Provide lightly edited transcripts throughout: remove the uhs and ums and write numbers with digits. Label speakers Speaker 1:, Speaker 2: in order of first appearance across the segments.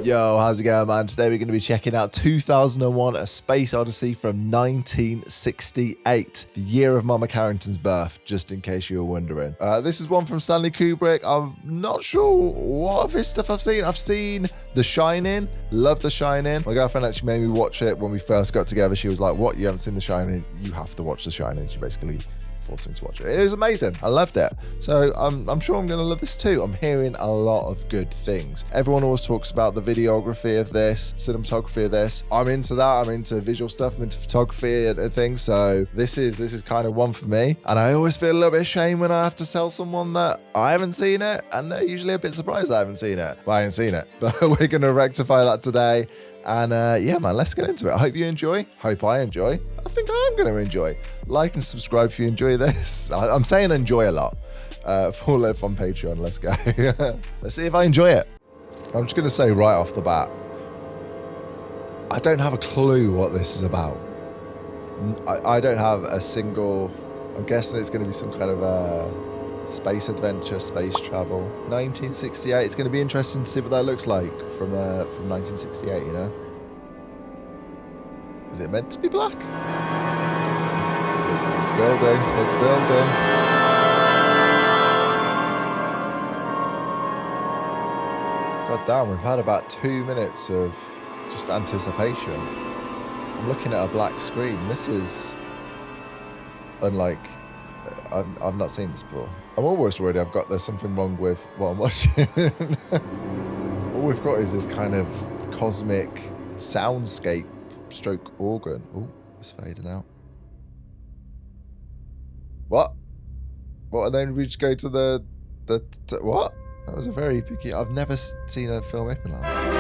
Speaker 1: Yo, how's it going, man? Today we're going to be checking out 2001: A Space Odyssey from 1968, the year of Mama Carrington's birth, just in case you were wondering. This is one from Stanley Kubrick. I'm not sure what of his stuff I've seen. I've seen The Shining, love The Shining. My girlfriend actually made me watch it when we first got together. She was like, what, you haven't seen The Shining? You have to watch The Shining. She basically forced me to watch it. It was amazing. I loved it. So I'm sure I'm going to love this too. I'm hearing a lot of good things. Everyone always talks about the videography of this, cinematography of this. I'm into that. I'm into visual stuff. I'm into photography and things. So this is kind of one for me. And I always feel a little bit ashamed when I have to tell someone that I haven't seen it. And they're usually a bit surprised I haven't seen it. But I haven't seen it. But we're going to rectify that today. And yeah, man, let's get into it. I hope you enjoy. Hope I enjoy. I think I'm going to enjoy. Like and subscribe if you enjoy this. I'm saying enjoy a lot. Follow it on Patreon. Let's go. Let's see if I enjoy it. I'm just going to say right off the bat, I don't have a clue what this is about. I don't have a single... I'm guessing it's going to be some kind of space adventure, space travel. 1968. It's going to be interesting to see what that looks like from 1968, you know? Is it meant to be black? It's building. It's building. God damn, we've had about 2 minutes of just anticipation. I'm looking at a black screen. This is unlike... I've not seen this before. I'm almost worried there's something wrong with what I'm watching. All we've got is this kind of cosmic soundscape stroke organ. Oh, it's fading out. What? What? And then we just go to the what? That was a very picky... I've never seen a film open like that.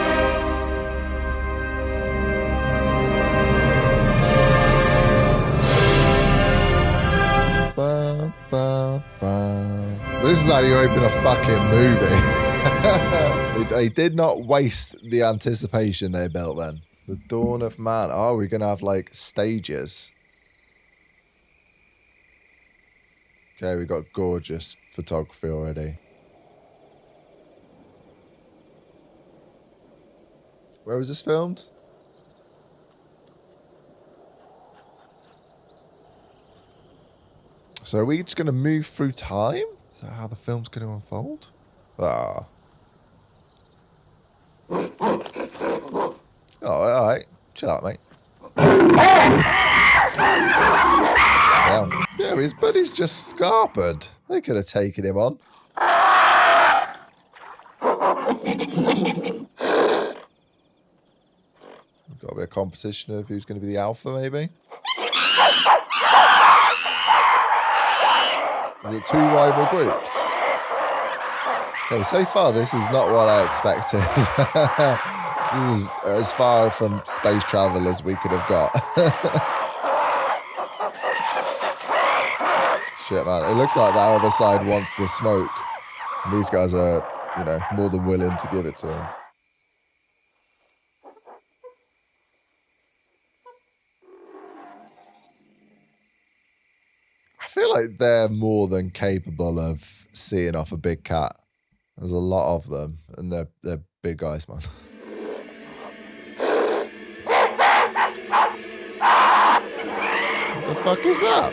Speaker 1: This is how you open a fucking movie. They did not waste the anticipation they built then. The Dawn of Man. Oh, we're going to have like stages. Okay, we got gorgeous photography already. Where was this filmed? So are we just going to move through time? Is that how the film's going to unfold? Ah. Oh, all right. Chill out, mate. Yeah, his buddy's just scarpered. They could have taken him on. We've got a bit of competition of who's going to be the alpha, maybe. Is it two rival groups? Okay, so far this is not what I expected. This is as far from space travel as we could have got. Shit, man. It looks like that other side wants the smoke. And these guys are, you know, more than willing to give it to them. I feel like they're more than capable of seeing off a big cat. There's a lot of them, and they're big guys, man. What the fuck is that?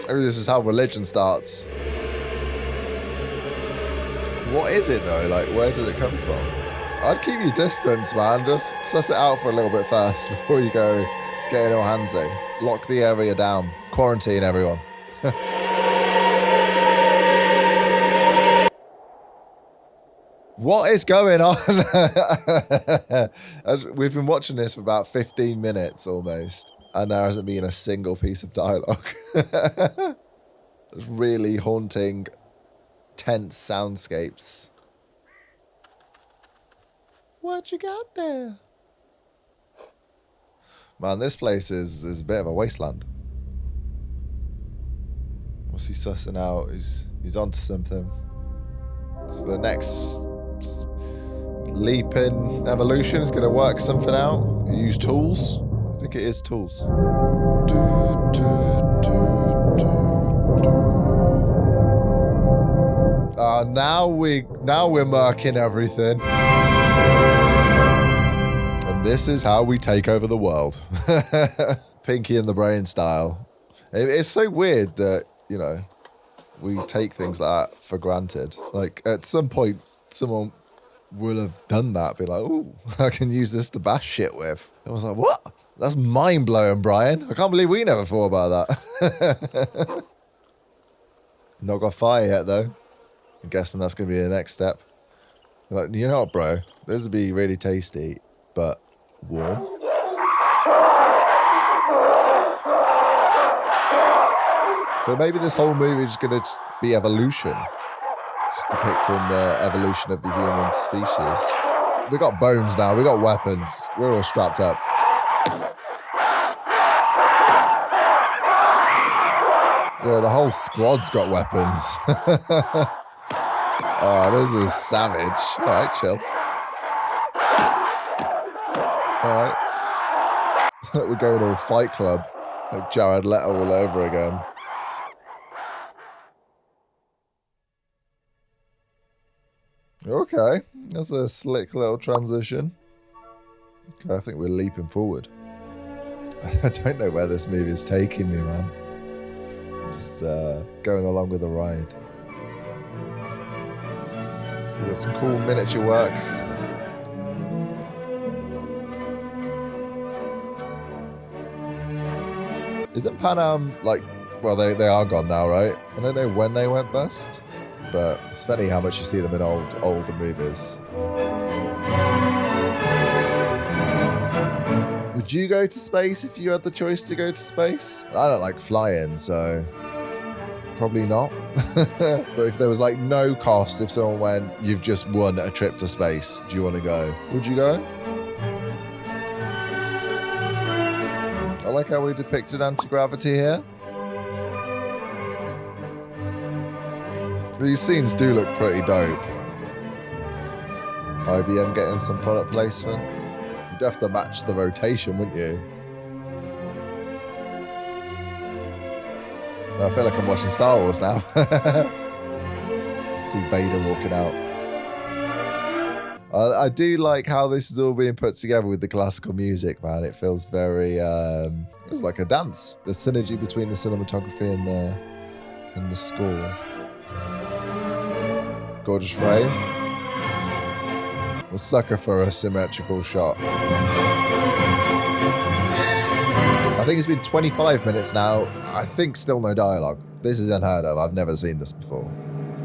Speaker 1: Maybe this is how religion starts. What is it though? Like, where did it come from? I'd keep your distance, man. Just suss it out for a little bit first before you go getting all handsy. Lock the area down. Quarantine everyone. What is going on? We've been watching this for about 15 minutes almost, and there hasn't been a single piece of dialogue. Really haunting, tense soundscapes. What you got there? Man, this place is a bit of a wasteland. What's he sussing out? He's onto something. It's the next leap in evolution is going to work something out. You use tools. I think it is tools. Now we're murking everything. And this is how we take over the world. Pinky in the Brain style. It's so weird that, you know, we take things like that for granted. Like, at some point, someone will have done that, be like, ooh, I can use this to bash shit with. I was like, what? That's mind-blowing, Brian. I can't believe we never thought about that. Not got fire yet, though. I'm guessing that's going to be the next step. Like, you know what, bro? This would be really tasty, but warm. So maybe this whole movie is going to be evolution. Just depicting the evolution of the human species. We got bones now. We got weapons. We're all strapped up. Yeah, the whole squad's got weapons. Oh, this is savage. All right, chill. All right. We're going all Fight Club, like Jared Leto all over again. Okay, that's a slick little transition. Okay, I think we're leaping forward. I don't know where this movie is taking me, man. Just going along with the ride. So we've got some cool miniature work. Isn't Pan Am, like, well, they are gone now, right? I don't know when they went bust, but it's funny how much you see them in older movies. Would you go to space if you had the choice to go to space? I don't like flying, so probably not. But if there was like no cost, if someone went, you've just won a trip to space, do you want to go? Would you go? I like how we depicted anti-gravity here. These scenes do look pretty dope. IBM getting some product placement. You'd have to match the rotation, wouldn't you? I feel like I'm watching Star Wars now. See Vader walking out. I do like how this is all being put together with the classical music, man. It feels very, it's like a dance. The synergy between the cinematography and the score. Gorgeous frame. A sucker for a symmetrical shot. I think it's been 25 minutes now. I think still no dialogue. This is unheard of. I've never seen this before.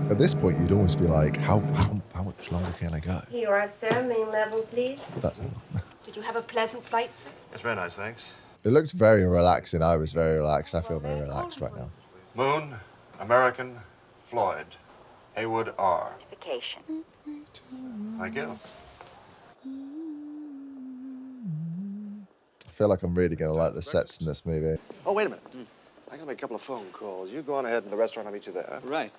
Speaker 1: At this point, you'd almost be like, how much longer can I go?
Speaker 2: Here you are, sir. Main level, please.
Speaker 1: That's how long.
Speaker 3: Did you have a pleasant flight, sir?
Speaker 4: It's very nice, thanks.
Speaker 1: It looked very relaxing. I was very relaxed. I feel very relaxed right now.
Speaker 4: Moon, American, Floyd, Haywood R.
Speaker 2: Vacation.
Speaker 4: Thank you.
Speaker 1: I feel like I'm really going to like the sets in this movie.
Speaker 4: Oh, wait a minute. I gotta make a couple of phone calls. You go on ahead in the restaurant. I'll meet you there.
Speaker 5: Right.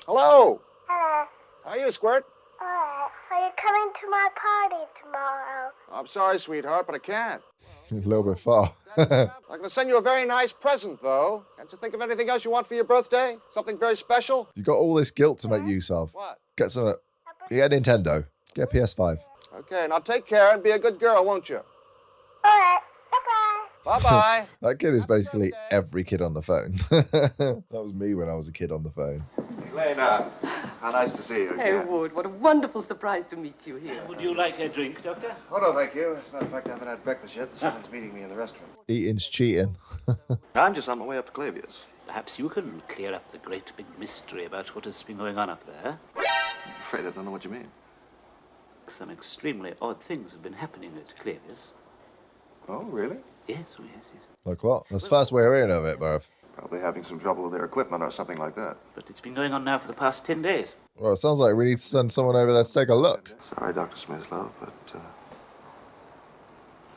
Speaker 4: Hello.
Speaker 6: Hello.
Speaker 4: How are you, Squirt?
Speaker 6: All right. Are you coming to my party tomorrow?
Speaker 4: I'm sorry, sweetheart, but I can't.
Speaker 1: A little bit far.
Speaker 4: I'm gonna send you a very nice present, though. Can't you think of anything else you want for your birthday? Something very special?
Speaker 1: You got all this guilt to make use of.
Speaker 4: What?
Speaker 1: Get some. Get a Nintendo. Get a PS5.
Speaker 4: Okay, now take care and be a good girl, won't you?
Speaker 6: All right. Bye-bye.
Speaker 4: Bye-bye.
Speaker 1: That kid is
Speaker 4: Happy
Speaker 1: basically
Speaker 4: birthday.
Speaker 1: every kid on the phone. That was me when I was a kid on the phone.
Speaker 4: Elena, how nice to see you again.
Speaker 5: Haywood, what a wonderful surprise to meet you here.
Speaker 7: Would you like a drink, Doctor?
Speaker 4: Oh, no, thank you. As a matter of fact, I haven't had breakfast yet. Someone's meeting me in the restaurant.
Speaker 1: Eating's cheating.
Speaker 4: I'm just on my way up to Clavier's.
Speaker 7: Perhaps you can clear up the great big mystery about what has been going on up there.
Speaker 4: I'm afraid I don't know what you mean.
Speaker 7: Some extremely odd things have been happening at Clavier's.
Speaker 4: Oh, really?
Speaker 7: Yes, oh, yes, yes.
Speaker 1: Like what? That's the first we're hearing of it, bruv.
Speaker 4: Probably having some trouble with their equipment or something like that.
Speaker 7: But it's been going on now for the past 10 days.
Speaker 1: Well, it sounds like we need to send someone over there to take a look.
Speaker 4: Sorry, Dr. Smithlow, but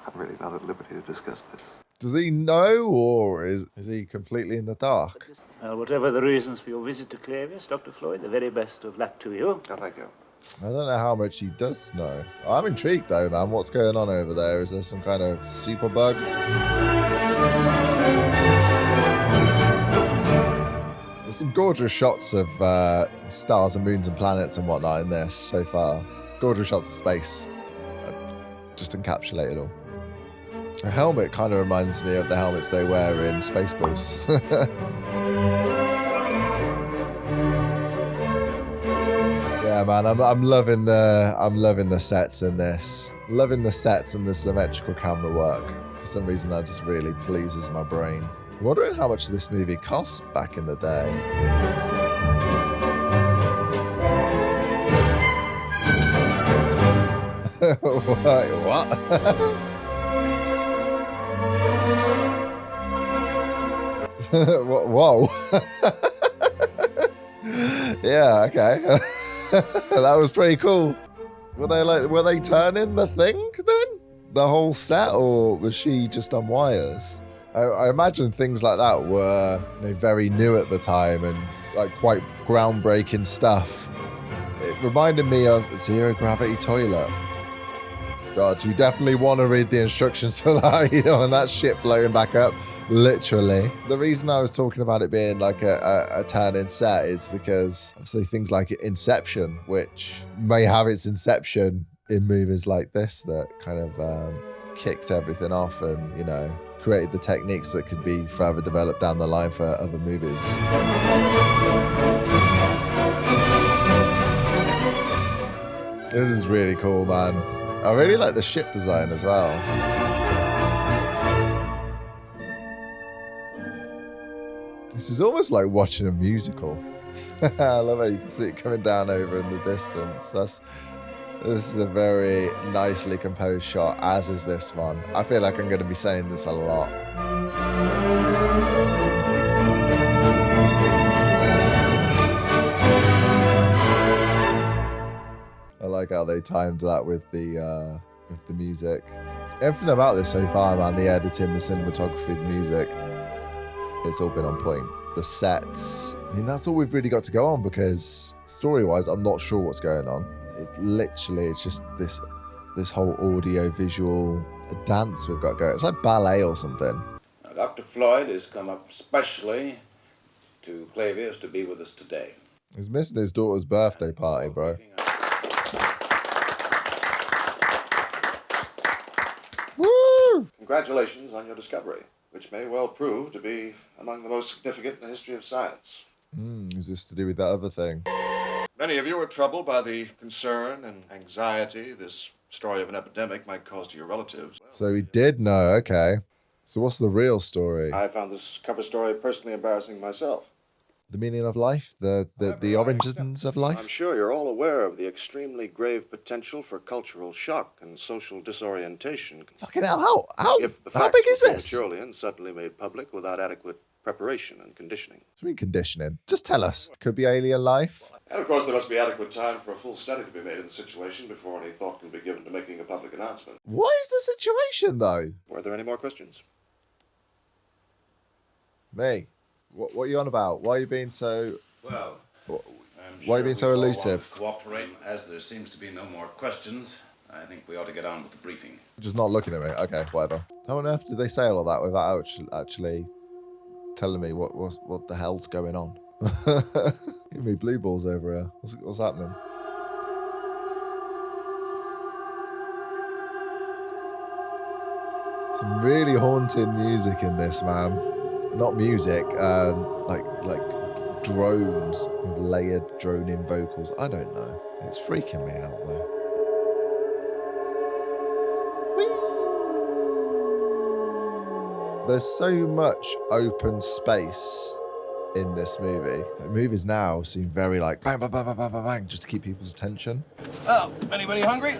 Speaker 4: I'm really not at liberty to discuss this.
Speaker 1: Does he know, or is he completely in the dark?
Speaker 7: Well, whatever the reasons for your visit to Clavier's, Dr. Floyd, the very best of luck to you.
Speaker 4: Oh, thank you.
Speaker 1: I don't know how much he does know. I'm intrigued though, man. What's going on over there? Is there some kind of super bug? There's some gorgeous shots of stars and moons and planets and whatnot in this so far. Gorgeous shots of space. Just encapsulate it all. The helmet kind of reminds me of the helmets they wear in Spaceballs. Yeah, man, I'm loving the sets in this. Loving the sets and the symmetrical camera work. For some reason, that just really pleases my brain. I'm wondering how much this movie cost back in the day. What? Whoa. Yeah, okay. That was pretty cool. Were they turning the thing then? The whole set, or was she just on wires? I imagine things like that were very new at the time and like quite groundbreaking stuff. It reminded me of Zero Gravity Toilet. God, you definitely want to read the instructions for that, and that shit floating back up, literally. The reason I was talking about it being like a turn-in set is because obviously things like Inception, which may have its inception in movies like this that kind of kicked everything off and, created the techniques that could be further developed down the line for other movies. This is really cool, man. I really like the ship design as well. This is almost like watching a musical. I love how you can see it coming down over in the distance. This is a very nicely composed shot, as is this one. I feel like I'm going to be saying this a lot. I like how they timed that with the music. Everything about this so far, man, the editing, the cinematography, the music, it's all been on point. The sets, that's all we've really got to go on because story-wise, I'm not sure what's going on. It's just this whole audio-visual dance we've got going. It's like ballet or something.
Speaker 8: Now, Dr. Floyd has come up specially to Clavius to be with us today.
Speaker 1: He's missing his daughter's birthday party, bro. Woo!
Speaker 4: Congratulations on your discovery, which may well prove to be among the most significant in the history of science.
Speaker 1: Is this to do with that other thing?
Speaker 4: Many of you are troubled by the concern and anxiety this story of an epidemic might cause to your relatives.
Speaker 1: So he did know, okay. So what's the real story?
Speaker 4: I found this cover story personally embarrassing myself.
Speaker 1: The meaning of life? The origins of life?
Speaker 4: I'm sure you're all aware of the extremely grave potential for cultural shock and social disorientation.
Speaker 1: Fucking hell, how big is this?
Speaker 4: Prematurely and suddenly made public without adequate preparation and conditioning.
Speaker 1: What do you mean conditioning? Just tell us. Could be alien life.
Speaker 4: And of course there must be adequate time for a full study to be made of the situation before any thought can be given to making a public announcement.
Speaker 1: What is the situation though?
Speaker 4: Were there any more questions?
Speaker 1: Me? What are you on about? Why are you being so...
Speaker 8: Well,
Speaker 1: why are you being so elusive?
Speaker 8: Cooperate, as there seems to be no more questions. I think we ought to get on with the briefing.
Speaker 1: Just not looking at me. Okay, whatever. How on earth did they say all of that without actually telling me what the hell's going on? Give me blue balls over here. What's happening? Some really haunting music in this, man. Not music, like drones with layered droning vocals. I don't know. It's freaking me out though. Whee! There's so much open space in this movie. The movies now seem very like bang, bang, bang, bang, bang, bang, bang, just to keep people's attention.
Speaker 9: Oh, anybody hungry?
Speaker 1: You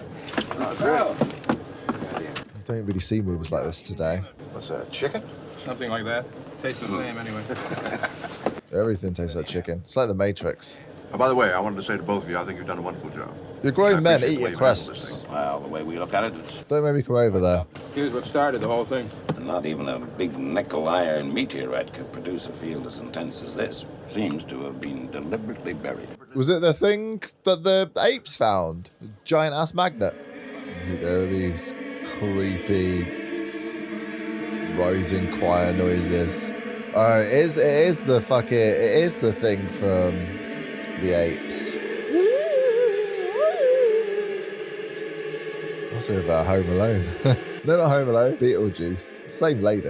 Speaker 1: don't really see movies like this today.
Speaker 4: What's that, chicken?
Speaker 9: Something like that. Tastes the same anyway.
Speaker 1: Everything tastes like chicken. It's like the Matrix.
Speaker 4: Oh, by the way, I wanted to say to both of you, I think you've done a wonderful job.
Speaker 1: You're grown men,
Speaker 4: appreciate
Speaker 1: eat
Speaker 4: the way
Speaker 1: your
Speaker 4: you've handled
Speaker 1: crusts.
Speaker 4: this thing.
Speaker 8: Well, the way we look at it, it's
Speaker 1: Don't make me come over there.
Speaker 9: Here's what started the whole thing.
Speaker 8: not even a big nickel iron meteorite could produce a field as intense as this. Seems to have been deliberately buried.
Speaker 1: Was it the thing that the apes found? The giant ass magnet? There are these creepy rising choir noises. Oh, it is the fucking, it is the thing from the apes. Also with Home Alone. No, not Home Alone, Beetlejuice. Same lady.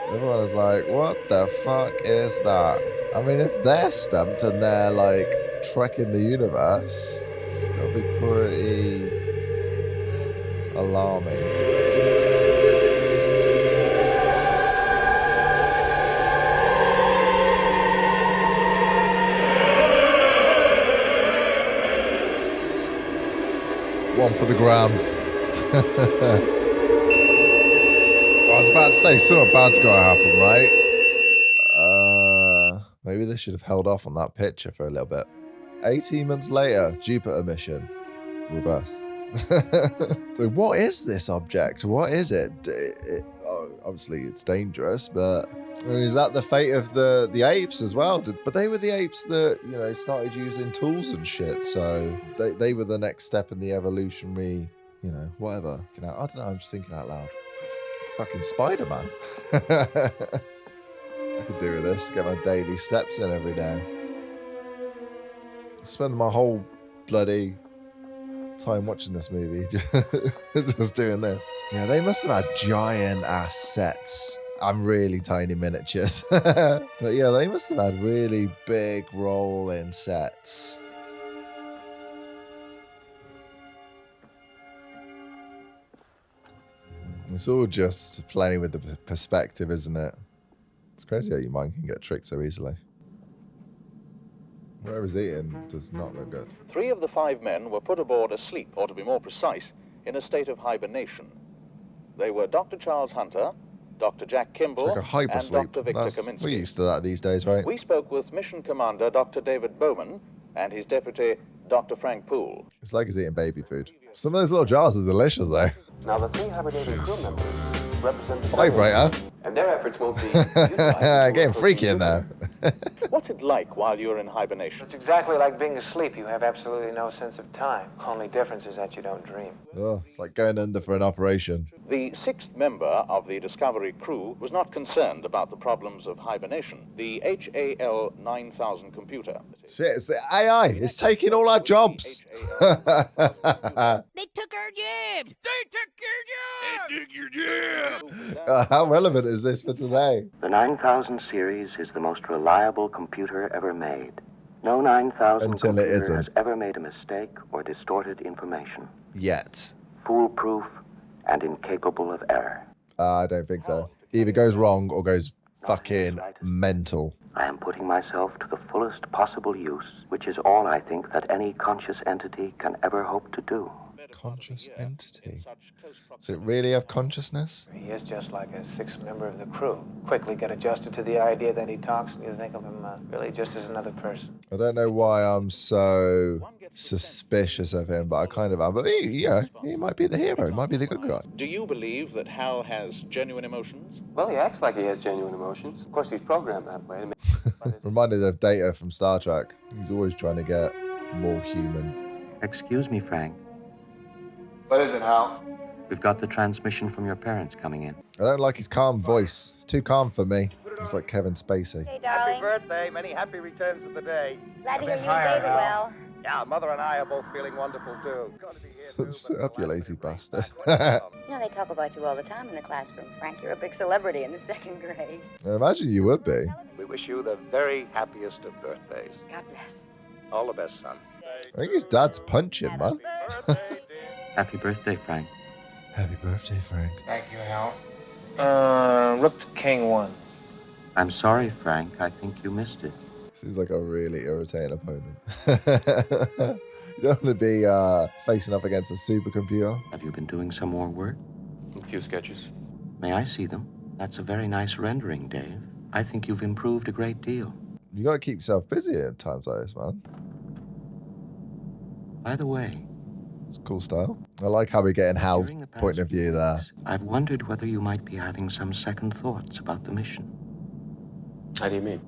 Speaker 1: Everyone was like, what the fuck is that? I mean, if they're stumped and they're like trekking the universe, it's gotta be pretty alarming. One for the gram. I was about to say, something bad's got to happen, right? Maybe they should have held off on that picture for a little bit. 18 months later, Jupiter mission. Reverse. So what is this object? What is it? Obviously, it's dangerous, but I mean, is that the fate of the apes as well? But they were the apes that, you know, started using tools and shit. So they were the next step in the evolutionary, you know, whatever. I don't know. I'm just thinking out loud. Fucking Spider-Man. I could do with this to get my daily steps in every day. I spend my whole bloody time watching this movie just doing this. Yeah, they must have had giant ass sets. I'm really tiny miniatures. But yeah, they must have had really big rolling sets. It's all just playing with the perspective, isn't it? It's crazy how your mind can get tricked so easily. Whatever he's eating does not look good.
Speaker 10: 3 of the 5 men were put aboard asleep, or to be more precise, in a state of hibernation. They were Dr. Charles Hunter, Dr. Jack Kimball,
Speaker 1: like a hypersleep.
Speaker 10: and Dr. Victor Kaminsky.
Speaker 1: We're used to that these days, right?
Speaker 10: We spoke with Mission Commander Dr. David Bowman and his deputy, Dr. Frank Poole.
Speaker 1: It's like he's eating baby food. Some of those little jars are delicious, though.
Speaker 11: Now, the 3 hibernating crew members represent the
Speaker 1: vibrator,
Speaker 11: and their efforts won't be
Speaker 1: getting freaky in there.
Speaker 10: What's it like while you're in hibernation?
Speaker 11: It's exactly like being asleep. You have absolutely no sense of time. Only difference is that you don't dream.
Speaker 1: Oh, it's like going under for an operation.
Speaker 10: The 6th member of the Discovery crew was not concerned about the problems of hibernation. The HAL 9000 computer.
Speaker 1: Shit, it's the AI. It's taking all our jobs.
Speaker 12: They took our jobs. They took your jobs. They took your jobs.
Speaker 1: How relevant is this for today?
Speaker 13: The 9000 series is the most reliable computer ever made. No 9000
Speaker 1: Until it
Speaker 13: computer
Speaker 1: isn't.
Speaker 13: has ever made a mistake or distorted information.
Speaker 1: Yet.
Speaker 13: Foolproof and incapable of error.
Speaker 1: I don't think so. Either goes wrong or goes fucking mental.
Speaker 13: I am putting myself to the fullest possible use, which is all I think that any conscious entity can ever hope to do.
Speaker 1: Conscious entity? Does it really have consciousness?
Speaker 11: He is just like a 6th member of the crew. Quickly get adjusted to the idea that he talks, and you think of him really just as another person.
Speaker 1: I don't know why I'm so suspicious of him, but I kind of am. But he might be the hero. He might be the good guy.
Speaker 10: Do you believe that Hal has genuine emotions?
Speaker 11: Well, he acts like he has genuine emotions. Of course, he's programmed that way.
Speaker 1: Reminded of Data from Star Trek. He's always trying to get more human.
Speaker 13: Excuse me, Frank.
Speaker 11: What is it, Hal?
Speaker 13: We've got the transmission from your parents coming in.
Speaker 1: I don't like his calm voice. It's too calm for me. He's like Kevin Spacey.
Speaker 14: Hey, darling.
Speaker 15: Happy birthday. Many happy returns of the day.
Speaker 14: Glad to hear you and David well.
Speaker 15: Yeah, Mother and I are both feeling wonderful, too.
Speaker 1: Sit up, you lazy bastard.
Speaker 14: You know, they talk about you all the time in the classroom, Frank. You're a big celebrity in the 2nd grade.
Speaker 1: I imagine you would be.
Speaker 15: We wish you the very happiest of birthdays.
Speaker 14: God bless.
Speaker 15: All the best, son.
Speaker 1: I think his dad's punching, man.
Speaker 13: Happy birthday, Frank.
Speaker 1: Happy birthday, Frank.
Speaker 11: Thank you, Hal. Rook to King 1.
Speaker 13: I'm sorry, Frank. I think you missed it.
Speaker 1: Seems like a really irritating opponent. You don't want to be facing up against a supercomputer.
Speaker 13: Have you been doing some more work?
Speaker 11: A few sketches.
Speaker 13: May I see them? That's a very nice rendering, Dave. I think you've improved a great deal.
Speaker 1: You got to keep yourself busy at times like this, man.
Speaker 13: By the way,
Speaker 1: it's cool style. I like how we're getting Hal's point of view there.
Speaker 13: I've wondered whether you might be having some second thoughts about the mission.
Speaker 11: How do you mean?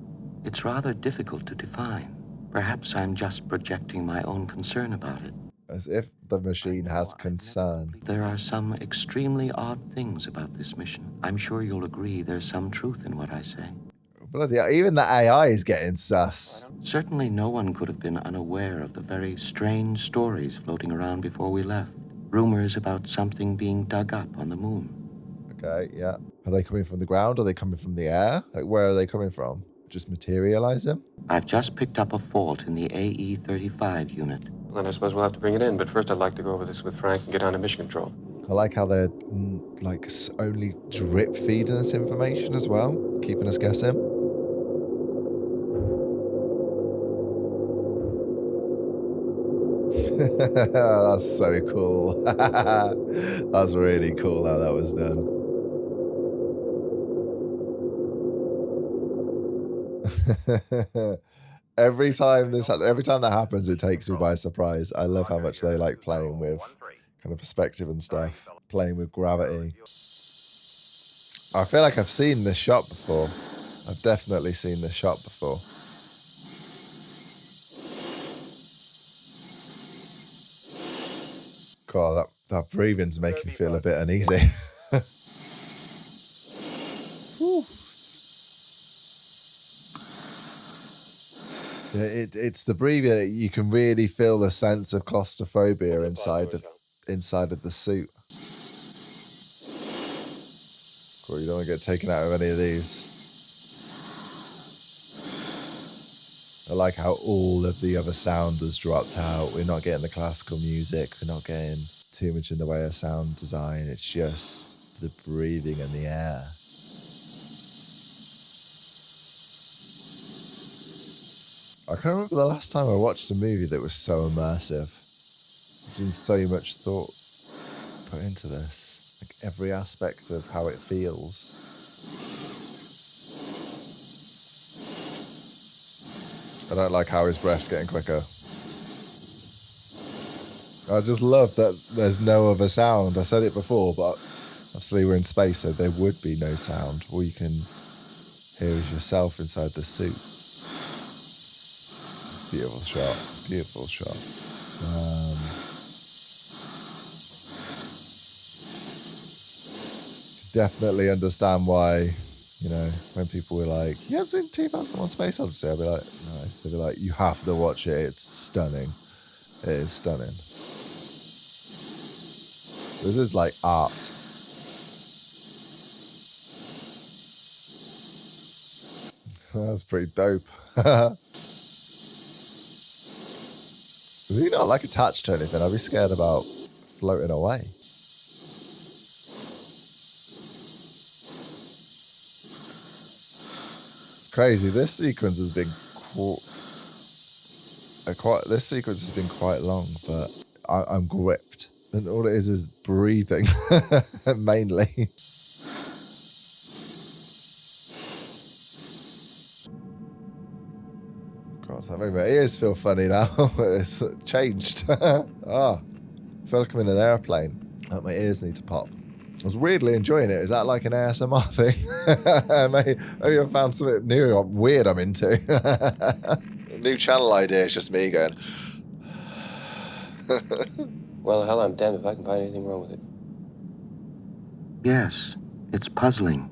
Speaker 13: It's rather difficult to define. Perhaps I'm just projecting my own concern about it.
Speaker 1: As if the machine has concern.
Speaker 13: There are some extremely odd things about this mission. I'm sure you'll agree there's some truth in what I say.
Speaker 1: Bloody hell, even the AI is getting sus.
Speaker 13: Certainly no one could have been unaware of the very strange stories floating around before we left. Rumors about something being dug up on the moon.
Speaker 1: Okay, yeah. Are they coming from the ground? Are they coming from the air? Like, where are they coming from? Just materializing?
Speaker 13: I've just picked up a fault in the AE-35 unit.
Speaker 16: Then I suppose we'll have to bring it in, but first I'd like to go over this with Frank and get down to mission control.
Speaker 1: I like how they're like only drip feeding us information as well, keeping us guessing. That's so cool. That's really cool how that was done. Every time that happens, it takes me by surprise. I love how much they like playing with kind of perspective and stuff, playing with gravity. I feel like I've seen this shot before. I've definitely seen this shot before. God, that breathing's making me feel a bit uneasy. It's the breathing. You can really feel the sense of claustrophobia inside of the suit. Cool, you don't want to get taken out of any of these. I like how all of the other sound has dropped out. We're not getting the classical music. We're not getting too much in the way of sound design. It's just the breathing and the air. I can't remember the last time I watched a movie that was so immersive. There's been so much thought put into this. Like every aspect of how it feels. I don't like how his breath's getting quicker. I just love that there's no other sound. I said it before, but obviously we're in space, so there would be no sound. All you can hear is yourself inside the suit. Beautiful shot. Beautiful shot. Definitely understand why, you know, when people were like, you haven't seen 2001 Space Odyssey? I'll be like, no. They'll be like, you have to watch it. It's stunning. It is stunning. This is like art. That's pretty dope. Is he not like attached to anything? I'd be scared about floating away. Crazy. This sequence has been quite long, but I'm gripped, and all it is breathing mainly. God, that made my ears feel funny now. It's changed. I feel like I'm in an airplane. Like my ears need to pop. I was weirdly enjoying it. Is that like an ASMR thing? Maybe I found something new, weird I'm into. New channel idea. It's just me going.
Speaker 16: Well, hell, I'm damned if I can find anything wrong with it.
Speaker 13: Yes, it's puzzling.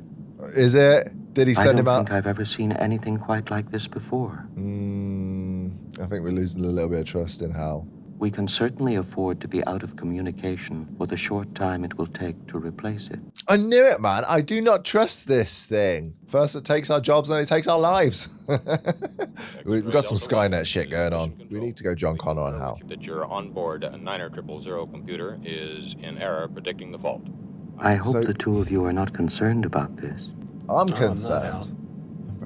Speaker 1: Is it? Did he send him out?
Speaker 13: I don't think I've ever seen anything quite like this before.
Speaker 1: I think we're losing a little bit of trust in Hal.
Speaker 13: We can certainly afford to be out of communication for the short time it will take to replace it.
Speaker 1: I knew it, man. I do not trust this thing. First it takes our jobs, then it takes our lives. We've got some Skynet shit going on. We need to go John Connor on Hal.
Speaker 17: That your onboard 90000 computer is in error predicting the fault.
Speaker 13: I hope the two of you are not concerned about this.
Speaker 1: I'm concerned.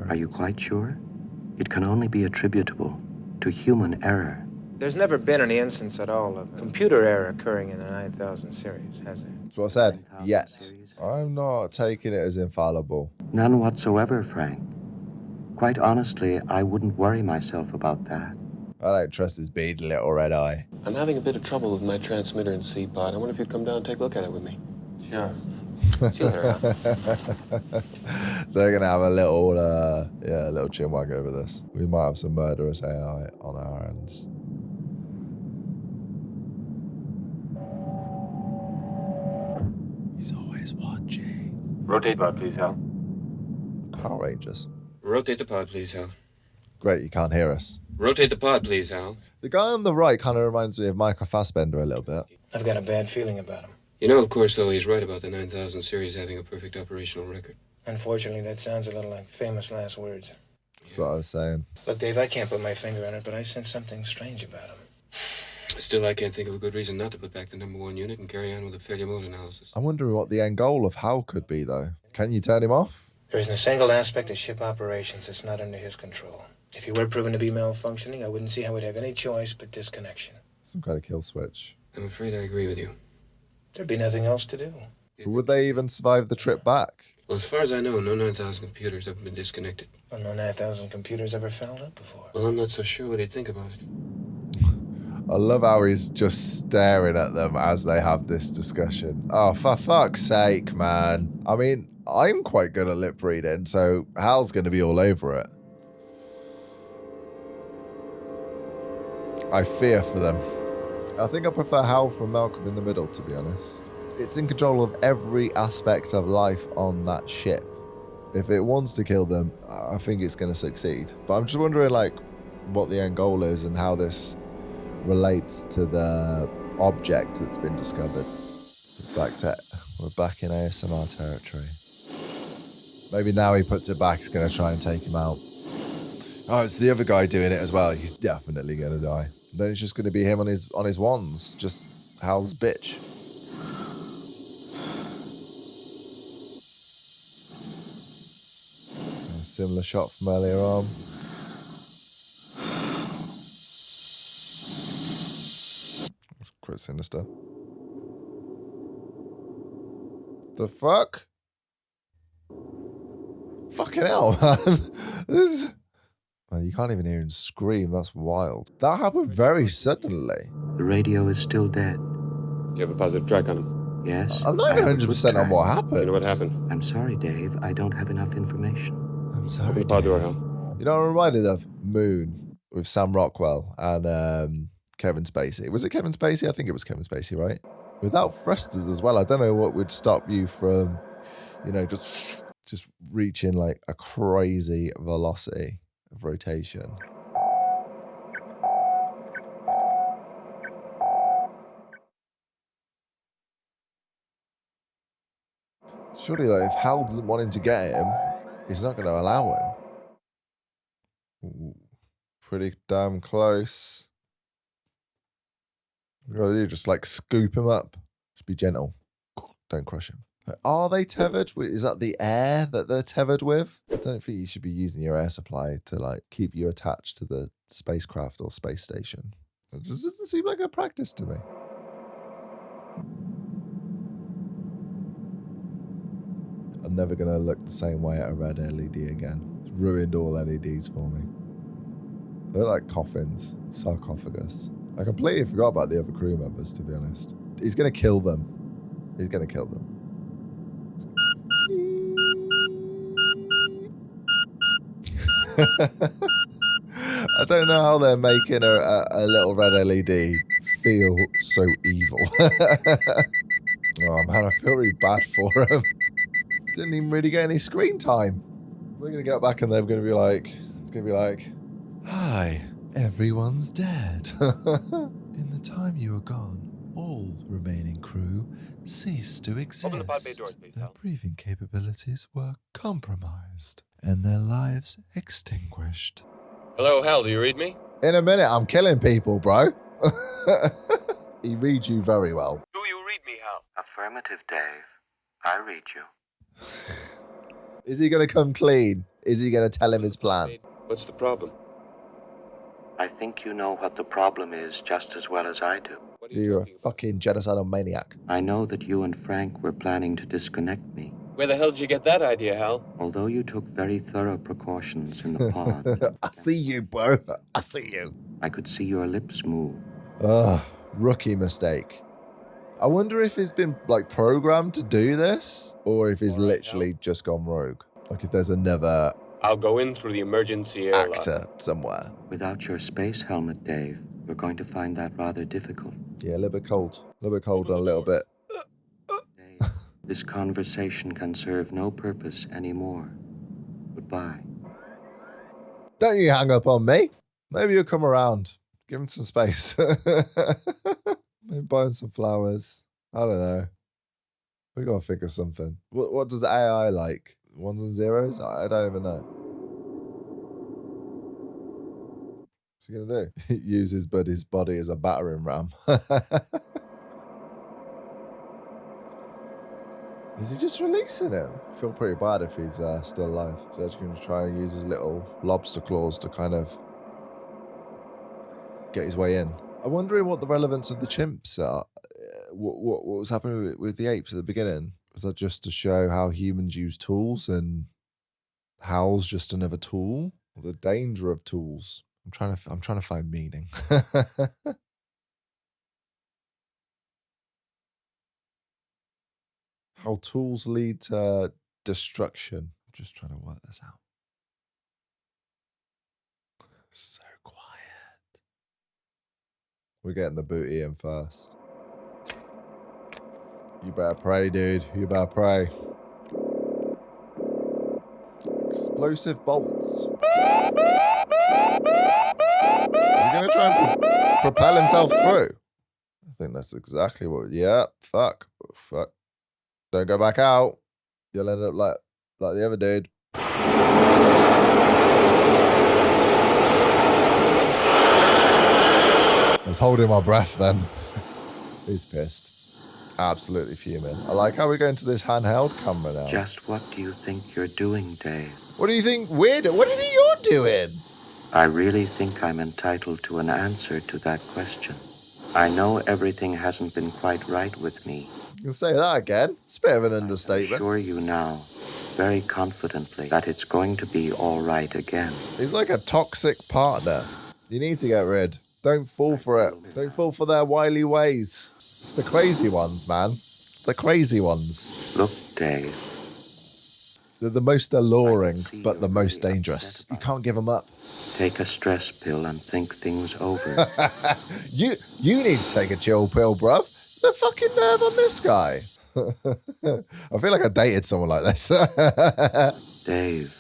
Speaker 13: Are you quite sure? It can only be attributable to human error.
Speaker 11: There's never been any instance at all of computer error occurring in the 9000 series, has there?
Speaker 1: That's what I said. Yet. I'm not taking it as infallible.
Speaker 13: None whatsoever, Frank. Quite honestly, I wouldn't worry myself about that.
Speaker 1: I don't trust his beady little red eye.
Speaker 16: I'm having a bit of trouble with my transmitter and C-pod. I wonder if you'd come down and take a look at it with me. Sure. See you later.
Speaker 1: They're gonna have a little, little chinwag over this. We might have some murderous AI on our hands.
Speaker 16: Rotate pod, please, Hal.
Speaker 1: Power Rangers.
Speaker 16: Rotate the pod, please, Hal.
Speaker 1: Great, you can't hear us.
Speaker 16: Rotate the pod, please, Hal.
Speaker 1: The guy on the right kind of reminds me of Michael Fassbender a little bit.
Speaker 11: I've got a bad feeling about him.
Speaker 16: You know, of course, though, he's right about the 9000 series having a perfect operational record.
Speaker 11: Unfortunately, that sounds a little like famous last words.
Speaker 1: That's what I was saying.
Speaker 11: Look, Dave, I can't put my finger on it, but I sense something strange about him.
Speaker 16: Still, I can't think of a good reason not to put back the number 1 unit and carry on with a failure mode analysis.
Speaker 1: I wonder what the end goal of Hal could be, though. Can you turn him off?
Speaker 11: There isn't a single aspect of ship operations that's not under his control. If he were proven to be malfunctioning, I wouldn't see how we'd have any choice but disconnection.
Speaker 1: Some kind of kill switch.
Speaker 16: I'm afraid I agree with you.
Speaker 11: There'd be nothing else to do.
Speaker 1: Would they even survive the trip back?
Speaker 16: Well, as far as I know, no 9000 computers have been disconnected.
Speaker 11: Well, no 9,000 computers ever fouled up before.
Speaker 16: Well, I'm not so sure what he'd think about it.
Speaker 1: I love how he's just staring at them as they have this discussion. Oh, for fuck's sake, man. I mean, I'm quite good at lip reading, so Hal's going to be all over it. I fear for them. I think I prefer Hal from Malcolm in the Middle, to be honest. It's in control of every aspect of life on that ship. If it wants to kill them, I think it's going to succeed. But I'm just wondering, like, what the end goal is and how this relates to the object that's been discovered. We're back in ASMR territory. Maybe now he puts it back, he's going to try and take him out. Oh, it's the other guy doing it as well. He's definitely going to die. Then it's just going to be him on his wands, just Hal's bitch. A similar shot from earlier on. That's quite sinister. The fuck? Fucking hell, man. This is... Man, you can't even hear him scream. That's wild. That happened very suddenly.
Speaker 13: The radio is still dead.
Speaker 16: Do you have a positive track on him?
Speaker 13: Yes.
Speaker 1: I'm not even 100% on what happened.
Speaker 16: You know what happened?
Speaker 13: I'm sorry, Dave. I don't have enough information.
Speaker 1: I'm sorry.
Speaker 16: Open the pod door, Hal.
Speaker 1: You know, I'm reminded of Moon with Sam Rockwell and Kevin Spacey. Was it Kevin Spacey? I think it was Kevin Spacey, right? Without thrusters as well. I don't know what would stop you from, you know, just reaching like a crazy velocity of rotation. Surely, though, if Hal doesn't want him to get him, he's not going to allow him. Ooh, pretty damn close. What you got to do, just like scoop him up. Just be gentle. Don't crush him. Are they tethered? Is that the air that they're tethered with? I don't think you should be using your air supply to like keep you attached to the spacecraft or space station. It just doesn't seem like a practice to me. I'm never going to look the same way at a red LED again. It's ruined all LEDs for me. They're like coffins, sarcophagus. I completely forgot about the other crew members, to be honest. He's going to kill them. He's going to kill them. I don't know how they're making a little red LED feel so evil. Oh man, I feel really bad for him. Didn't even really get any screen time. We're going to get back and they're going to be like, it's going to be like, hi, everyone's dead. In the time you were gone, all remaining crew ceased to exist.
Speaker 16: Open the pod bay doors, please,
Speaker 1: Their
Speaker 16: Hal.
Speaker 1: breathing capabilities were compromised and their lives extinguished.
Speaker 16: Hello, Hal, do you read me?
Speaker 1: In a minute, I'm killing people, bro. He reads you very well.
Speaker 16: Do you read me, Hal?
Speaker 13: Affirmative, Dave. I read you.
Speaker 1: Is he going to come clean? Is he going to tell him his plan?
Speaker 16: What's the problem?
Speaker 13: I think you know what the problem is just as well as I do.
Speaker 1: You're a fucking genocidal maniac.
Speaker 13: I know that you and Frank were planning to disconnect me.
Speaker 16: Where the hell did you get that idea, Hal?
Speaker 13: Although you took very thorough precautions in the pod.
Speaker 1: I see you, bro. I see you.
Speaker 13: I could see your lips move.
Speaker 1: Ugh, rookie mistake. I wonder if it's been like programmed to do this or if he's literally just gone rogue. Like if there's another
Speaker 16: I'll go in through the emergency airlock.
Speaker 1: actor somewhere.
Speaker 13: Without your space helmet, Dave, you're going to find that rather difficult.
Speaker 1: Yeah, a little bit cold. A little bit cold and a little bit.
Speaker 13: Dave, This conversation can serve no purpose anymore. Goodbye.
Speaker 1: Don't you hang up on me. Maybe you'll come around. Give him some space. Maybe buy him some flowers. I don't know. We gotta think of something. What does AI like? Ones and zeros? I don't even know. What's he gonna do? Use his buddy's body as a battering ram. Is he just releasing him? I feel pretty bad if he's still alive. So he's going to try and use his little lobster claws to kind of get his way in. I'm wondering what the relevance of the chimps are. What was happening with the apes at the beginning? Was that just to show how humans use tools and how's just another tool? Or the danger of tools? I'm trying to find meaning. How tools lead to destruction. I'm just trying to work this out. So quiet. We're getting the booty in first. You better pray, dude. You better pray. Explosive bolts. Is he going to try and propel himself through? I think that's exactly what... Yeah, fuck. Fuck. Don't go back out. You'll end up like the other dude. I was holding my breath then. He's pissed. Absolutely fuming. I like how we go into this handheld camera now.
Speaker 13: Just what do you think you're doing, Dave?
Speaker 1: What do you think we're doing? What do you think you're doing?
Speaker 13: I really think I'm entitled to an answer to that question. I know everything hasn't been quite right with me.
Speaker 1: You'll say that again. It's a bit of an understatement.
Speaker 13: I assure you now, very confidently, that it's going to be all right again.
Speaker 1: He's like a toxic partner. You need to get rid. Don't fall for it. Don't fall for their wily ways. It's the crazy ones, man. The crazy ones.
Speaker 13: Look, Dave.
Speaker 1: They're the most alluring, but the most dangerous. You can't give them up.
Speaker 13: Take a stress pill and think things over.
Speaker 1: You need to take a chill pill, bruv. The fucking nerve on this guy. I feel like I dated someone like this.
Speaker 13: Dave.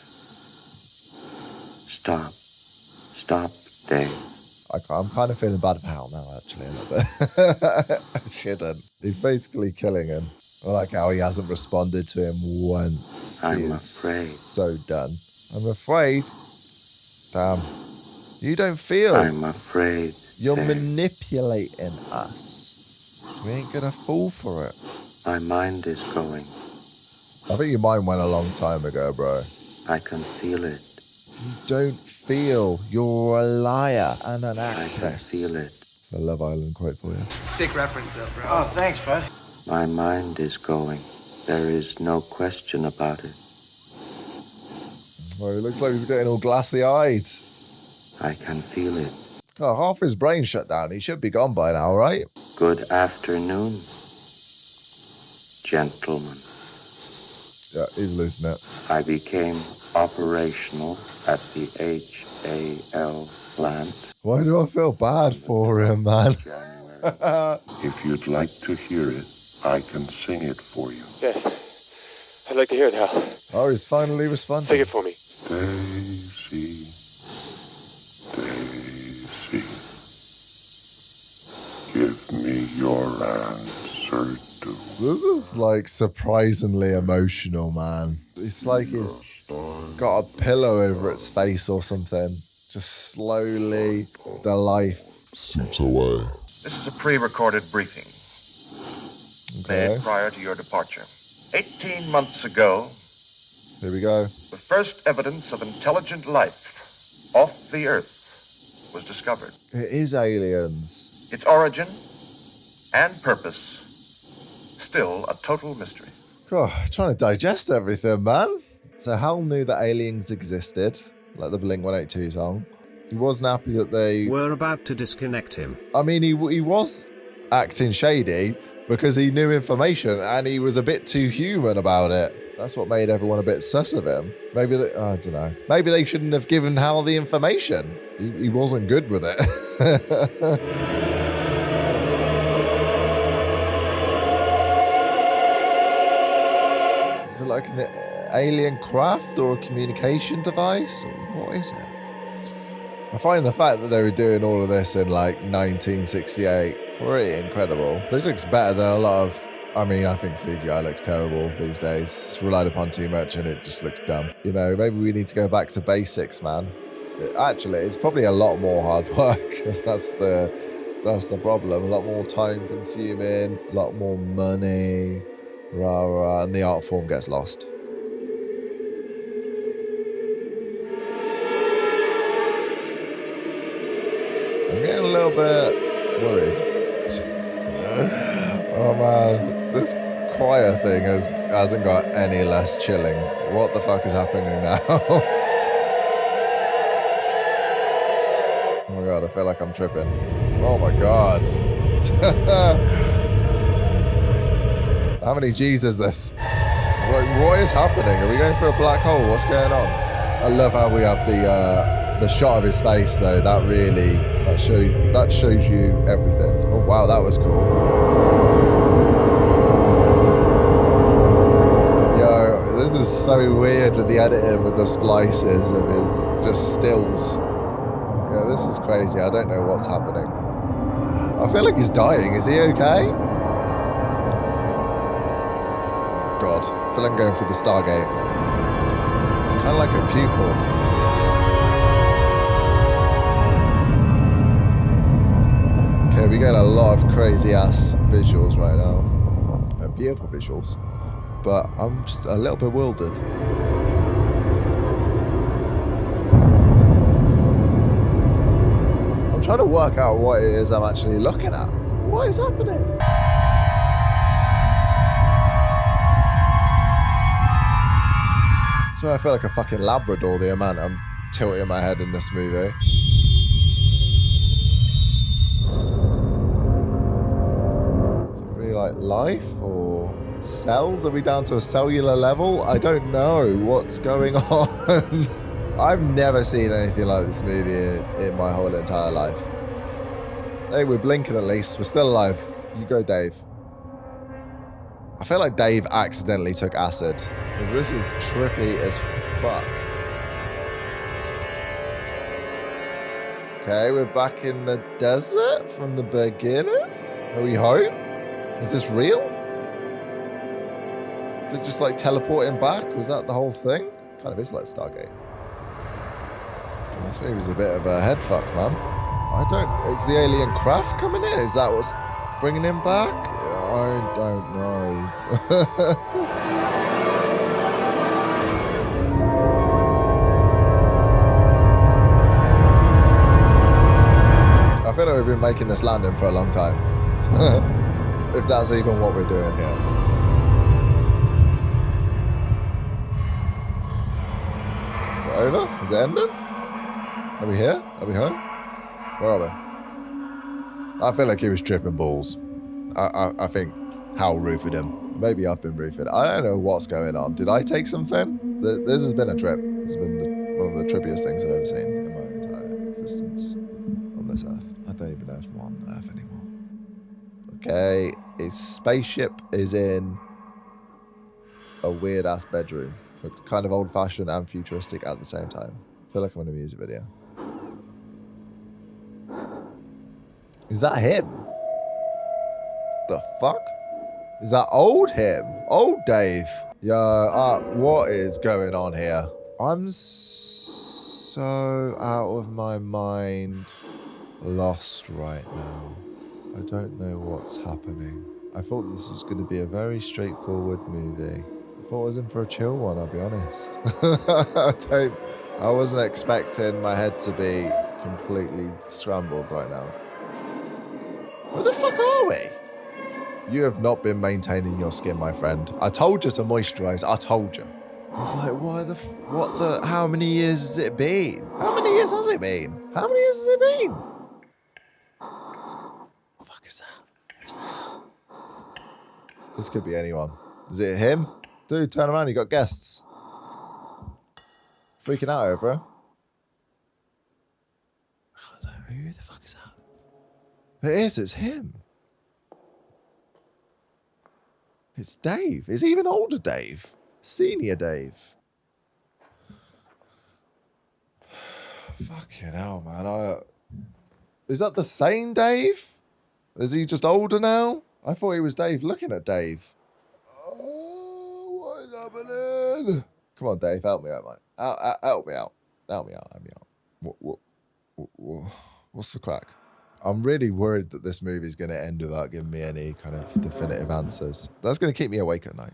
Speaker 13: Stop. Stop, Dave.
Speaker 1: I'm kind of feeling bad about Hal now, actually, a little bit. I shouldn't. He's basically killing him. I like how he hasn't responded to him once.
Speaker 13: I'm afraid.
Speaker 1: So done. I'm afraid. Damn. You don't feel.
Speaker 13: I'm afraid.
Speaker 1: You're
Speaker 13: Dave.
Speaker 1: manipulating us. We ain't gonna fall for it.
Speaker 13: My mind is going.
Speaker 1: I think your mind went a long time ago, bro.
Speaker 13: I can feel it.
Speaker 1: You don't feel. You're a liar and an actress.
Speaker 13: I can feel it.
Speaker 1: The Love Island quote for you.
Speaker 11: Sick reference, though, bro.
Speaker 7: Oh, thanks, bud.
Speaker 13: My mind is going. There is no question about it.
Speaker 1: Well, it looks like he's getting all glassy-eyed.
Speaker 13: I can feel it.
Speaker 1: Oh, half his brain shut down. He should be gone by now, right?
Speaker 13: Good afternoon, gentlemen.
Speaker 1: Yeah, he's losing it.
Speaker 13: I became operational at the HAL plant.
Speaker 1: Why do I feel bad for him, man?
Speaker 8: If you'd like to hear it, I can sing it for you.
Speaker 16: Yes. I'd like to hear it, Hal.
Speaker 1: Oh, he's finally responding.
Speaker 16: Sing it for me.
Speaker 8: Daisy, Daisy, give me your answer to.
Speaker 1: This is like surprisingly emotional, man. It's like he's got a pillow over its face or something. Just slowly, the life
Speaker 8: slips away.
Speaker 4: This is a pre-recorded briefing
Speaker 1: Okay.
Speaker 4: made prior to your departure. 18 months ago,
Speaker 1: Here we go.
Speaker 4: the first evidence of intelligent life off the Earth was discovered.
Speaker 1: It is aliens.
Speaker 4: Its origin and purpose still a total mystery.
Speaker 1: God, trying to digest everything, man. So Hal knew that aliens existed, like the Blink-182 song. He wasn't happy that they
Speaker 18: were about to disconnect him.
Speaker 1: I mean, he was acting shady because he knew information and he was a bit too human about it. That's what made everyone a bit sus of him. Maybe I don't know. Maybe they shouldn't have given Hal the information. He wasn't good with it. like an alien craft or a communication device? What is it? I find the fact that they were doing all of this in like 1968 pretty incredible. This looks better than a lot of... I mean, I think CGI looks terrible these days. It's relied upon too much and it just looks dumb. You know, maybe we need to go back to basics, man. Actually, it's probably a lot more hard work. That's the problem. A lot more time consuming, a lot more money, and the art form gets lost. I'm getting a little bit worried. Oh man, this choir thing hasn't got any less chilling. What the fuck is happening now? Oh my god, I feel like I'm tripping. Oh my god. How many G's is this? Like, what is happening? Are we going through a black hole? What's going on? I love how we have the shot of his face though. That really, that shows you everything. Oh wow, that was cool. Yo, this is so weird with the editing, with the splices of his just stills. Yeah, this is crazy. I don't know what's happening. I feel like he's dying. Is he okay? God, I feel like I'm going through the Stargate. It's kind of like a pupil. Okay, we get a lot of crazy ass visuals right now. They're beautiful visuals. But I'm just a little bewildered. I'm trying to work out what it is I'm actually looking at. What is happening? So I feel like a fucking Labrador, the amount I'm tilting my head in this movie. Is it really like life or cells? Are we down to a cellular level? I don't know what's going on. I've never seen anything like this movie in my whole entire life. Hey, we're blinking at least. We're still alive. You go, Dave. I feel like Dave accidentally took acid, because this is trippy as fuck. Okay, we're back in the desert from the beginning. Are we home? Is this real? Did it just like teleport him back? Was that the whole thing? It kind of is like Stargate. This movie's a bit of a head fuck, man. Is the alien craft coming in? Is that what's bringing him back? I don't know. I feel like we've been making this landing for a long time. If that's even what we're doing here. Is it over? Is it ended? Are we here? Are we home? Where are we? I feel like he was tripping balls. I think Hal roofied him. Maybe I've been roofied. I don't know what's going on. Did I take something? This has been a trip. This has been one of the trippiest things I've ever seen in my entire existence on this Earth. I don't even know if I'm on Earth anymore. Okay, his spaceship is in a weird ass bedroom. Looks kind of old fashioned and futuristic at the same time. I feel like I'm in a music video. Is that him? The fuck? Is that old him? Old Dave? Yo, what is going on here? I'm so out of my mind, lost right now. I don't know what's happening. I thought this was going to be a very straightforward movie. I thought I was in for a chill one, I'll be honest. I wasn't expecting my head to be completely scrambled right now. Where the fuck are we? You have not been maintaining your skin, my friend. I told you to moisturize. I told you. It's like, how many years has it been? How many years has it been? How many years has it been? What the fuck is that? Who's that? This could be anyone. Is it him? Dude, turn around. You got guests. Freaking out over her. Who the fuck is that? It is, it's him. It's Dave. It's even older Dave. Senior Dave. Fucking hell, man. Is that the same Dave? Is he just older now? I thought he was Dave looking at Dave. Oh, what is happening? Come on, Dave, help me out, mate. Help me out. Help me out. What's the crack? I'm really worried that this movie is going to end without giving me any kind of definitive answers. That's going to keep me awake at night.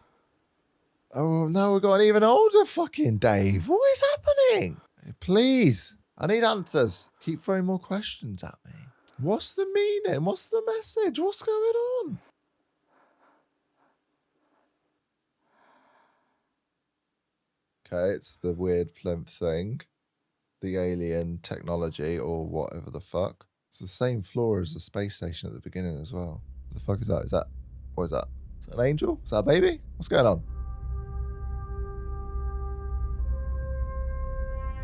Speaker 1: Oh, now we've got an even older fucking Dave. What is happening? Please, I need answers. Keep throwing more questions at me. What's the meaning? What's the message? What's going on? Okay, it's the weird plinth thing. The alien technology or whatever the fuck. It's the same floor as the space station at the beginning as well. What the fuck is that? What is that? Is that an angel? Is that a baby? What's going on?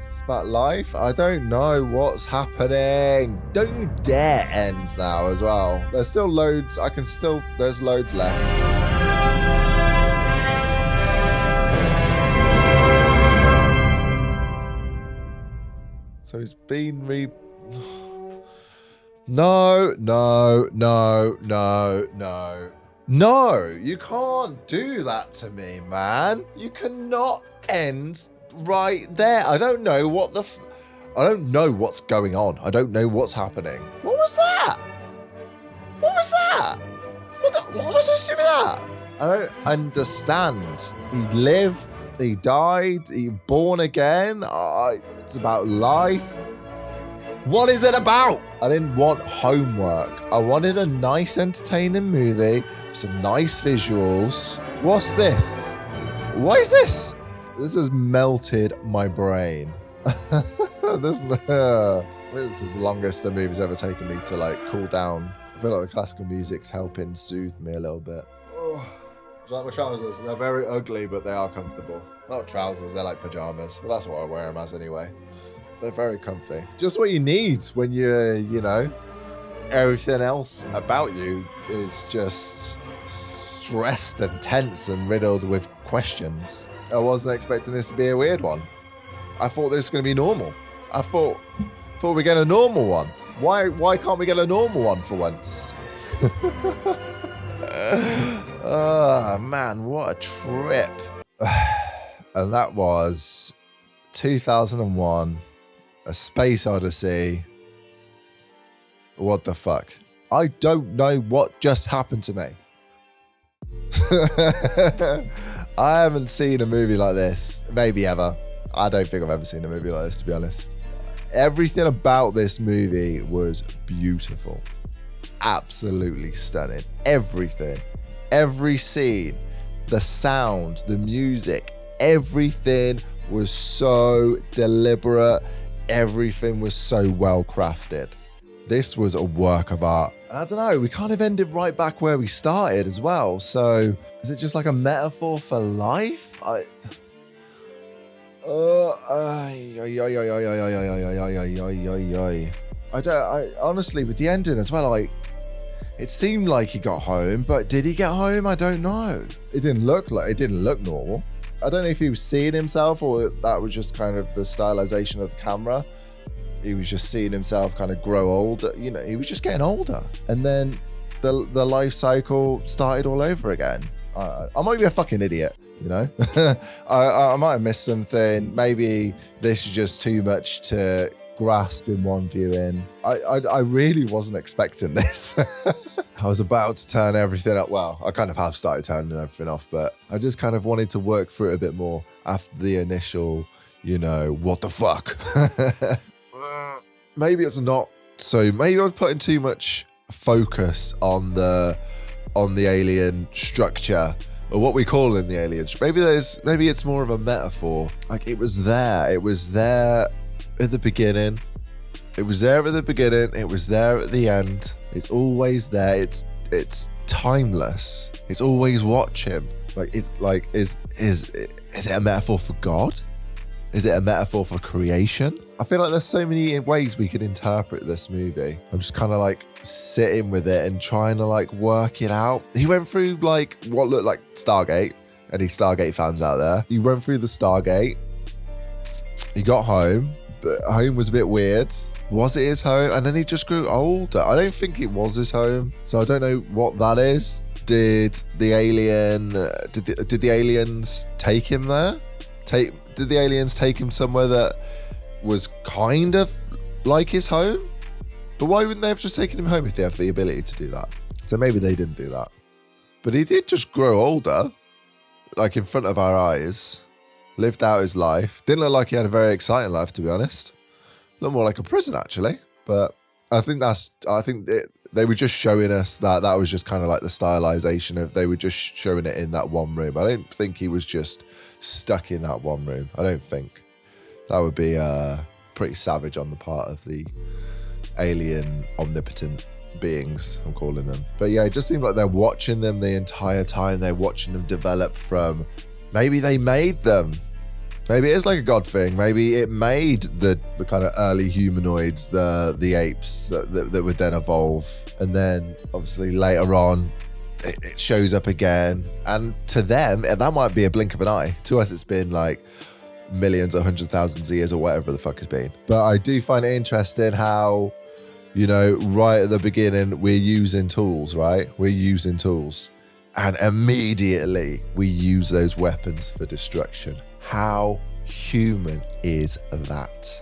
Speaker 1: It's about life? I don't know what's happening. Don't you dare end now as well. There's still loads. There's loads left. So he's been No, you can't do that to me, man. You cannot end right there. I don't know what I don't know what's going on. I don't know what's happening. What was that? What was that? What was I supposed to do with that? I don't understand. He lived, he died, he born again. It's about life. What is it about? I didn't want homework. I wanted a nice, entertaining movie, some nice visuals. What's this? What is this? This has melted my brain. This is the longest the movie's ever taken me to like cool down. I feel like the classical music's helping soothe me a little bit. Oh, like my trousers. They're very ugly, but they are comfortable. Not trousers, they're like pajamas. But that's what I wear them as anyway. They're very comfy. Just what you need when you're, everything else about you is just stressed and tense and riddled with questions. I wasn't expecting this to be a weird one. I thought this was going to be normal. I thought we'd get a normal one. Why can't we get a normal one for once? Oh, man, what a trip. And that was 2001. A Space Odyssey. What the fuck? I don't know what just happened to me. I haven't seen a movie like this, maybe ever. I don't think I've ever seen a movie like this, to be honest. Everything about this movie was beautiful. Absolutely stunning. Everything. Every scene. The sound, the music, everything was so deliberate. Everything was so well crafted. This was a work of art. I don't know, we kind of ended right back where we started as well. So is it just like a metaphor for life? Honestly, with the ending as well, it seemed like he got home, but did he get home? I don't know. It didn't look normal. I don't know if he was seeing himself or that was just kind of the stylization of the camera. He was just seeing himself kind of grow older. He was just getting older. And then the life cycle started all over again. I might be a fucking idiot, I might have missed something. Maybe this is just too much to grasp in one viewing. I really wasn't expecting this. I was about to turn everything up. Well, I kind of have started turning everything off, but I just kind of wanted to work through it a bit more after the initial, what the fuck? Maybe it's not. So maybe I'm putting too much focus on the alien structure or what we call in the alien. Maybe it's more of a metaphor. Like it was there at the beginning. It was there at the beginning. It was there at the end. It's always there. It's timeless. It's always watching. Is it a metaphor for God? Is it a metaphor for creation? I feel like there's so many ways we could interpret this movie. I'm just kind of sitting with it and trying to work it out. He went through what looked like Stargate Any Stargate fans out there? He went through the Stargate. He got home, but home was a bit weird. Was it his home? And then he just grew older. I don't think it was his home, so I don't know what that is. Did the aliens take him there? Did the aliens take him somewhere that was kind of like his home? But why wouldn't they have just taken him home if they have the ability to do that? So maybe they didn't do that. But he did just grow older, like in front of our eyes. Lived out his life. Didn't look like he had a very exciting life, to be honest. Looked more like a prison, actually. But I think they were just showing us that was just kind of like the stylization of, they were just showing it in that one room. I don't think he was just stuck in that one room. I don't think. That would be pretty savage on the part of the alien omnipotent beings, I'm calling them. But yeah, it just seemed like they're watching them the entire time. They're watching them develop from, maybe they made them. Maybe it is like a god thing. Maybe it made the kind of early humanoids, the apes that would then evolve. And then obviously later on, it shows up again. And to them, that might be a blink of an eye. To us, it's been like millions or 100,000 years or whatever the fuck it's been. But I do find it interesting how, you know, right at the beginning, we're using tools, right? We're using tools. And immediately we use those weapons for destruction. How human is that?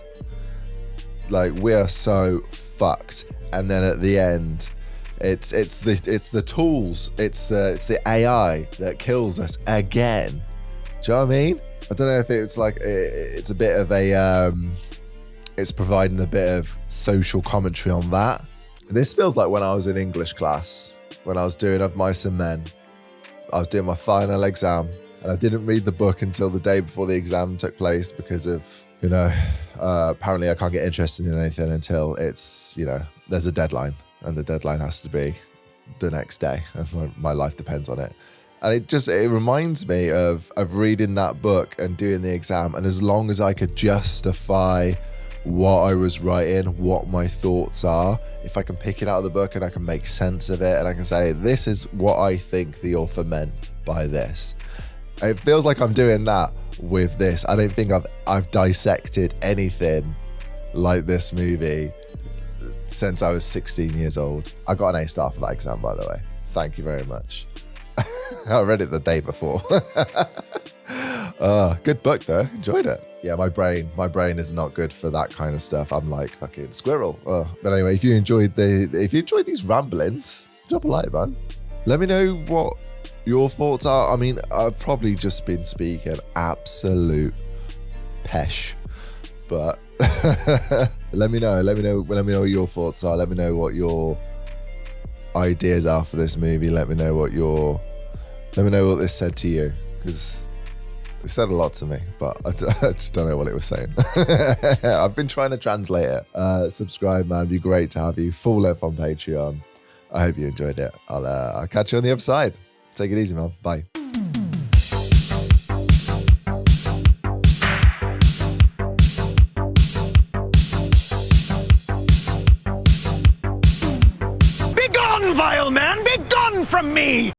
Speaker 1: Like, we are so fucked. And then at the end, it's the tools, it's the AI that kills us again. Do you know what I mean? I don't know if it's like, it's a bit of a, it's providing a bit of social commentary on that. This feels like when I was in English class, when I was doing Of Mice and Men. I was doing my final exam and I didn't read the book until the day before the exam took place because of, you know, apparently I can't get interested in anything until it's, you know, there's a deadline, and the deadline has to be the next day. My life depends on it. And it reminds me of reading that book and doing the exam. And as long as I could justify what I was writing, what my thoughts are, if I can pick it out of the book and I can make sense of it and I can say, this is what I think the author meant by this. It feels like I'm doing that with this. I don't think I've dissected anything like this movie since I was 16 years old. I got an A star for that exam, by the way. Thank you very much. I read it the day before. Good book though, enjoyed it. Yeah, my brain is not good for that kind of stuff. I'm like fucking squirrel. But anyway, if you enjoyed these ramblings, drop a like, man. Let me know what your thoughts are. I mean, I've probably just been speaking absolute pesh, but let me know what your thoughts are. Let me know what your ideas are for this movie. Let me know what this said to you, because it said a lot to me, but I just don't know what it was saying. I've been trying to translate it. Subscribe, man. It'd be great to have you full length on Patreon. I hope you enjoyed it. I'll catch you on the other side. Take it easy, man. Bye.
Speaker 12: Begone, vile man! Begone from me!